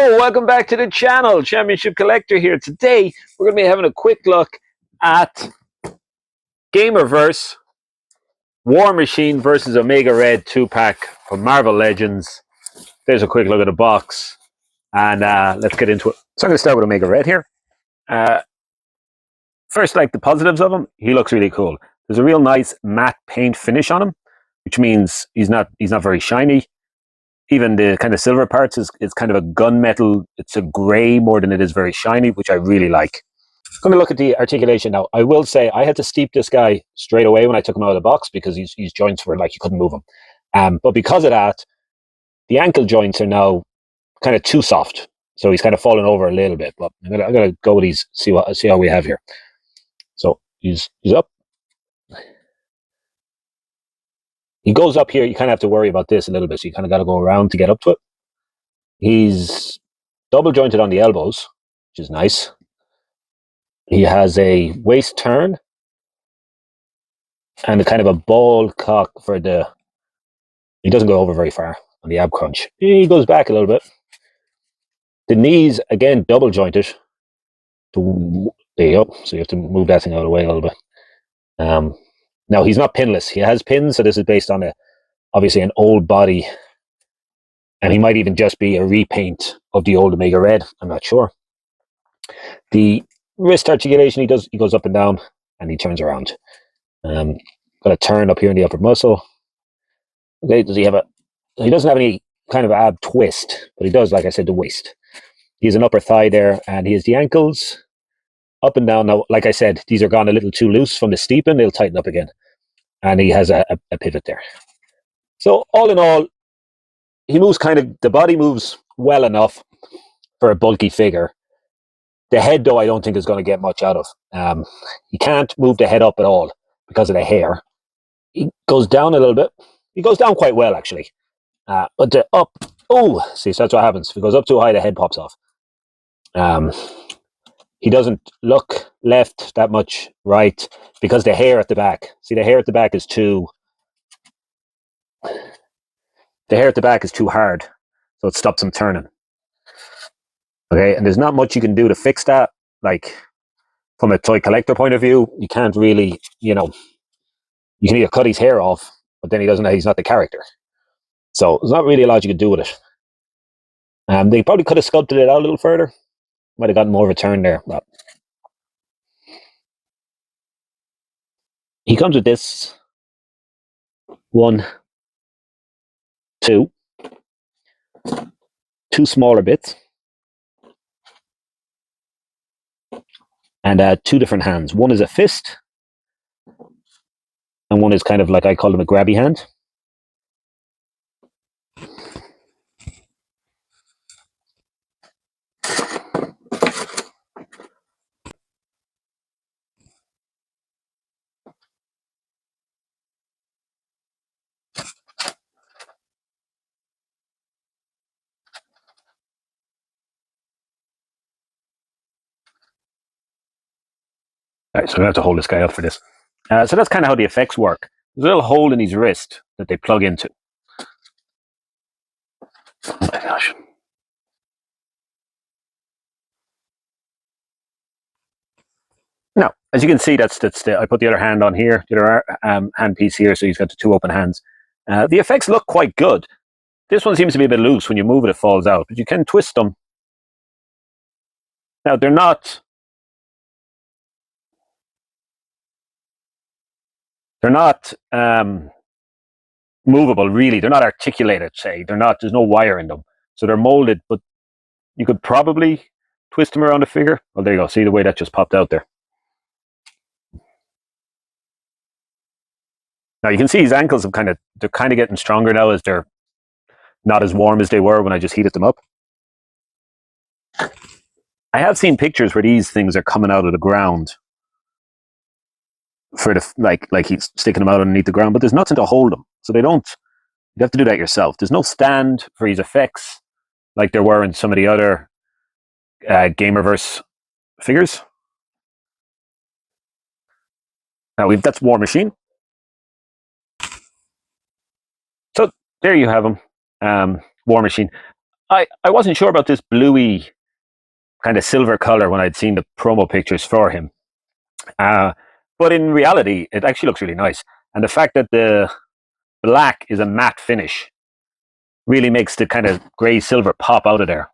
Hello, welcome back to the channel. Championship Collector here. Today, we're going to be having a quick look at GamerVerse War Machine versus Omega Red 2-pack from Marvel Legends. There's a quick look at the box, and let's get into it. So I'm going to start with Omega Red here. First, like the positives of him, he looks really cool. There's a real nice matte paint finish on him, which means he's not very shiny. Even the kind of silver parts is kind of a gunmetal. It's a grey more than it is very shiny, which I really like. I'm going to look at the articulation now. I will say I had to steep this guy straight away when I took him out of the box because his joints were like you couldn't move them. But because of that, the ankle joints are now kind of too soft. So he's kind of fallen over a little bit. But I'm gonna go with these, see how we have here. So he's up. He goes up here, you kind of have to worry about this a little bit, so you kind of got to go around to get up to it. He's double jointed on the elbows, which is nice. He has a waist turn and a kind of a ball cock for the... He doesn't go over very far on the ab crunch. He goes back a little bit. The knees, again, double jointed. There you go. So you have to move that thing out of the way a little bit. Now, he's not pinless. He has pins, so this is based on obviously an old body, and he might even just be a repaint of the old Omega Red. I'm not sure. The wrist articulation, he goes up and down, and he turns around. Got a turn up here in the upper muscle. Okay, does he have he doesn't have any kind of ab twist, but he does, like I said, the waist. He has an upper thigh there, and he has the ankles up and down. Now, like I said, these are gone a little too loose from the steeping. They'll tighten up again. And he has a pivot there. So all in all, he moves the body moves well enough for a bulky figure. The head, though, I don't think is going to get much out of. He can't move the head up at all because of the hair. He goes down a little bit. He goes down quite well, actually. But the up, see, so that's what happens. If he goes up too high, the head pops off. He doesn't look left that much right because the hair at the back. See, the hair at the back is too... The hair at the back is too hard, so it stops him turning. Okay, and there's not much you can do to fix that. Like, from a toy collector point of view, you can't really, you can either cut his hair off, but then he's not the character. So there's not really a lot you can do with it. They probably could have sculpted it out a little further. Might have gotten more of a turn there. But he comes with this 1, 2 smaller bits, and 2 different hands. One is a fist, and one is kind of like, I call them a grabby hand. All right, so I'm going to have to hold this guy up for this. So that's kind of how the effects work. There's a little hole in his wrist that they plug into. Oh my gosh. Now, as you can see, I put the other hand on here, the other hand piece here, so he's got the 2 open hands. The effects look quite good. This one seems to be a bit loose. When you move it, it falls out, but you can twist them. Now, they're not movable, really. They're not articulated, say. There's no wire in them. So they're molded, but you could probably twist them around the figure. Well, there you go. See the way that just popped out there. Now you can see his ankles they're kind of getting stronger now as they're not as warm as they were when I just heated them up. I have seen pictures where these things are coming out of the ground for like he's sticking them out underneath the ground, but there's nothing to hold them. So you have to do that yourself. There's no stand for his effects like there were in some of the other GamerVerse figures. Now that's War Machine. So there you have him, War Machine. I wasn't sure about this bluey kind of silver color when I'd seen the promo pictures for him. But in reality, it actually looks really nice. And the fact that the black is a matte finish really makes the kind of grey silver pop out of there.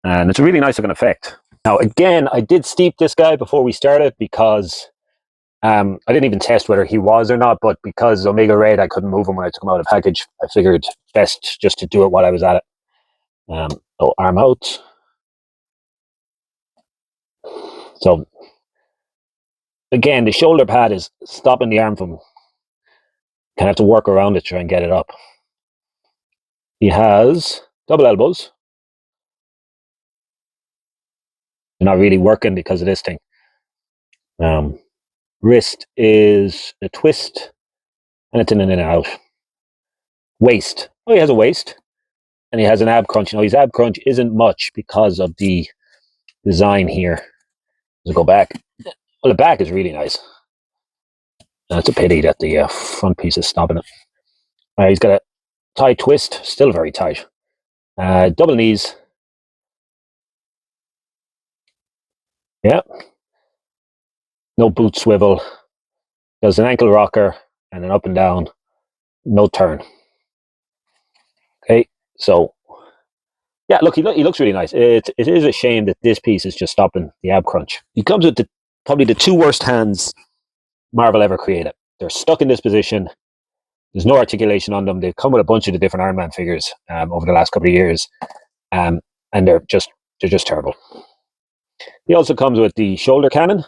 And it's a really nice looking effect. Now, again, I did steep this guy before we started because I didn't even test whether he was or not, but because Omega Red, I couldn't move him when I took him out of the package. I figured best just to do it while I was at it. Arm out. So, again, the shoulder pad is stopping the arm from, kind of have to work around it to try and get it up. He has double elbows. They're not really working because of this thing. Wrist is a twist, and it's in and out. Waist. Oh, he has a waist, and he has an ab crunch. Now, his ab crunch isn't much because of the design here. Let's go back. Well, the back is really nice. It's a pity that the front piece is stopping it. He's got a tight twist, still very tight. Double knees. Yeah. No boot swivel. There's an ankle rocker and an up and down. No turn. Okay, so yeah, look, he looks really nice. It is a shame that this piece is just stopping the ab crunch. He comes with probably the two worst hands Marvel ever created. They're stuck in this position. There's no articulation on them. They've come with a bunch of the different Iron Man figures over the last couple of years, and they're just terrible. He also comes with the shoulder cannon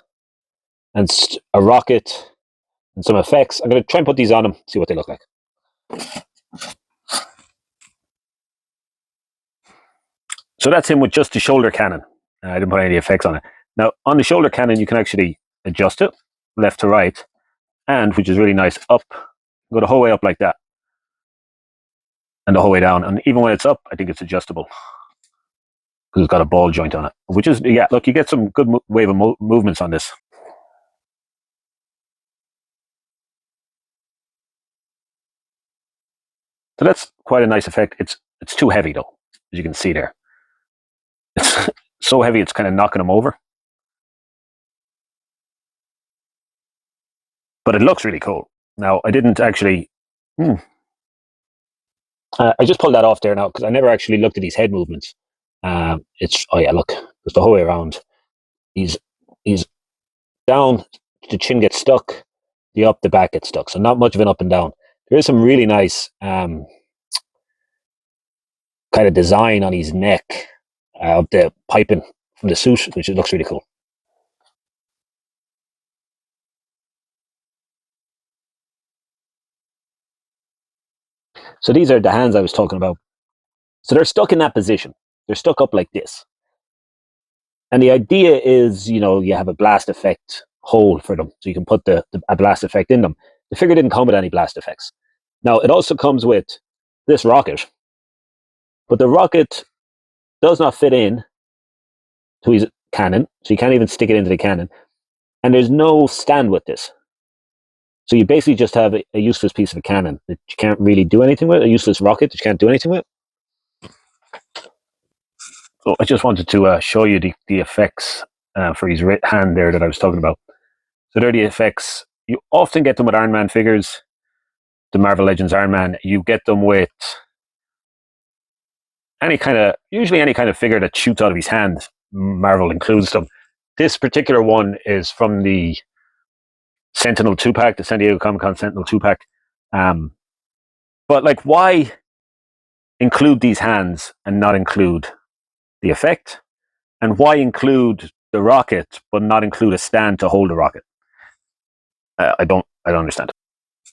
and a rocket and some effects. I'm going to try and put these on him, see what they look like. So that's him with just the shoulder cannon. I didn't put any effects on it. Now, on the shoulder cannon, you can actually adjust it left to right, and which is really nice, up. Go the whole way up like that, and the whole way down. And even when it's up, I think it's adjustable because it's got a ball joint on it. Which is, yeah, look, you get some good wave of movements on this. So that's quite a nice effect. It's too heavy though, as you can see there. It's so heavy, it's kind of knocking him over. But it looks really cool. Now, I didn't actually... I just pulled that off there now because I never actually looked at these head movements. Oh yeah, look, it's the whole way around. He's down, the chin gets stuck, the up, the back gets stuck. So not much of an up and down. There is some really nice kind of design on his neck of the piping from the suit, which looks really cool. So these are the hands I was talking about. So they're stuck in that position. They're stuck up like this. And the idea is, you have a blast effect hole for them. So you can put a blast effect in them. The figure didn't come with any blast effects. Now, it also comes with this rocket. But the rocket does not fit in to his cannon. So you can't even stick it into the cannon. And there's no stand with this. So you basically just have a useless piece of a cannon that you can't really do anything with, a useless rocket that you can't do anything with. So I just wanted to show you the effects for his hand there that I was talking about. So they're the effects. You often get them with Iron Man figures, the Marvel Legends Iron Man. You get them with usually any kind of figure that shoots out of his hand. Marvel includes them. This particular one is from the Sentinel 2-pack, the San Diego Comic-Con Sentinel 2-pack. But like, why include these hands and not include the effect? And why include the rocket but not include a stand to hold the rocket? I don't understand.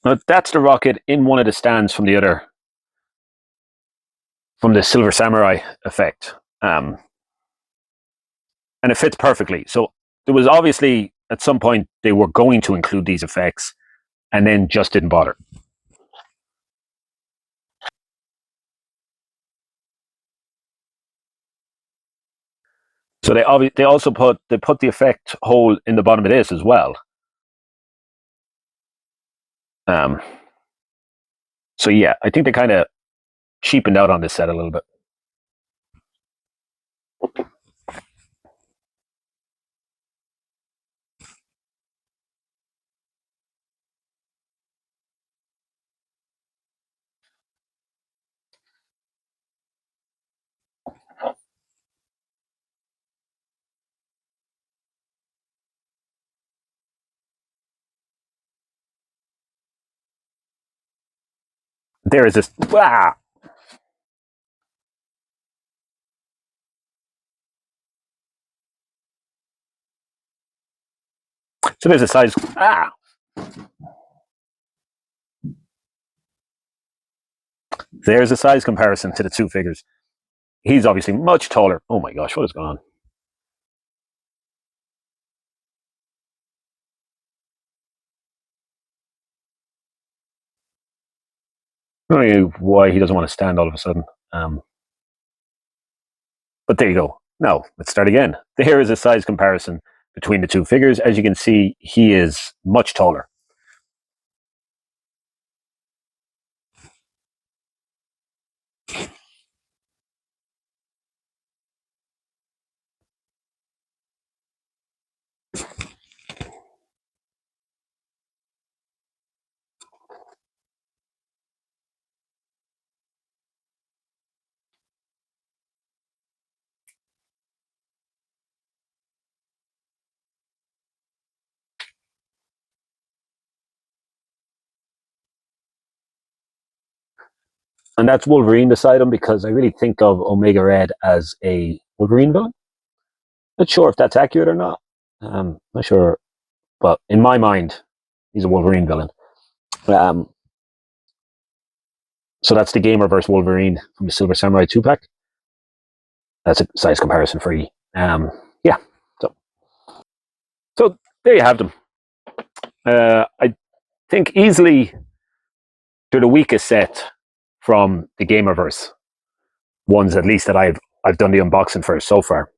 Now that's the rocket in one of the stands from the Silver Samurai effect, and it fits perfectly. So there was obviously at some point they were going to include these effects, and then just didn't bother. So they also put the effect hole in the bottom of this as well. So yeah, I think they kind of cheapened out on this set a little bit. There is this. Ah! So there's a size. Ah! There's a size comparison to the two figures. He's obviously much taller. Oh my gosh, what is going on? I don't know why he doesn't want to stand all of a sudden. But there you go. Now, let's start again. There is a size comparison between the two figures. As you can see, he is much taller. And that's Wolverine beside him, because I really think of Omega Red as a Wolverine villain. Not sure if that's accurate or not. Not sure. But in my mind, he's a Wolverine villain. So that's the GamerVerse Wolverine from the Silver Samurai 2-pack. That's a size comparison for you. Yeah. So there you have them. I think easily they're the weakest set from the GamerVerse ones, at least that I've done the unboxing for so far.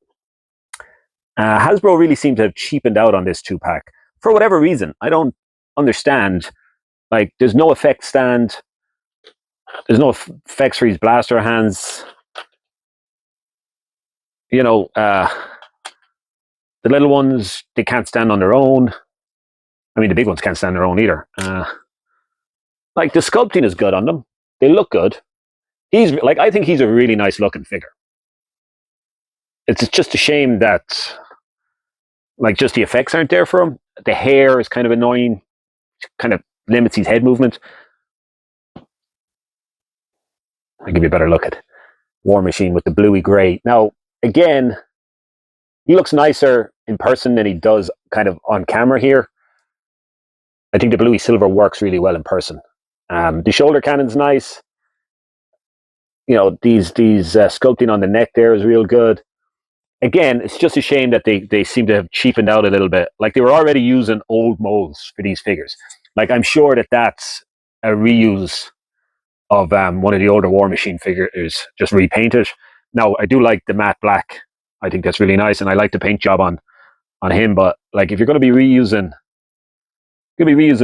Hasbro really seemed to have cheapened out on this 2-pack for whatever reason. I don't understand. Like, there's no effect stand. There's no effects for his blaster hands. You know, the little ones, they can't stand on their own. I mean, the big ones can't stand on their own either. Like, the sculpting is good on them. They look good. He's like, I think he's a really nice looking figure. It's just a shame that, like, just the effects aren't there for him. The hair is kind of annoying. Kind of limits his head movement. I'll give you a better look at War Machine with the bluey grey. Now, again, he looks nicer in person than he does kind of on camera here. I think the bluey silver works really well in person. The shoulder cannon's nice. You know, these sculpting on the neck there is real good. Again, it's just a shame that they seem to have cheapened out a little bit. Like, they were already using old molds for these figures. Like, I'm sure that that's a reuse of one of the older War Machine figures, just repainted. Now, I do like the matte black. I think that's really nice, and I like the paint job on him. But like, if you're going to be reusing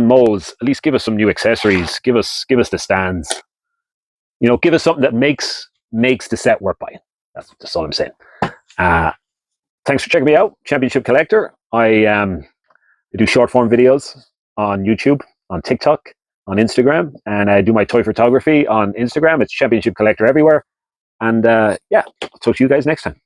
molds, at least give us some new accessories. Give us the stands. You know, give us something that makes the set worth buying. That's all I'm saying. Thanks for checking me out, Championship Collector. I do short form videos on YouTube, on TikTok, on Instagram, and I do my toy photography on Instagram. It's Championship Collector everywhere. And yeah, I'll talk to you guys next time.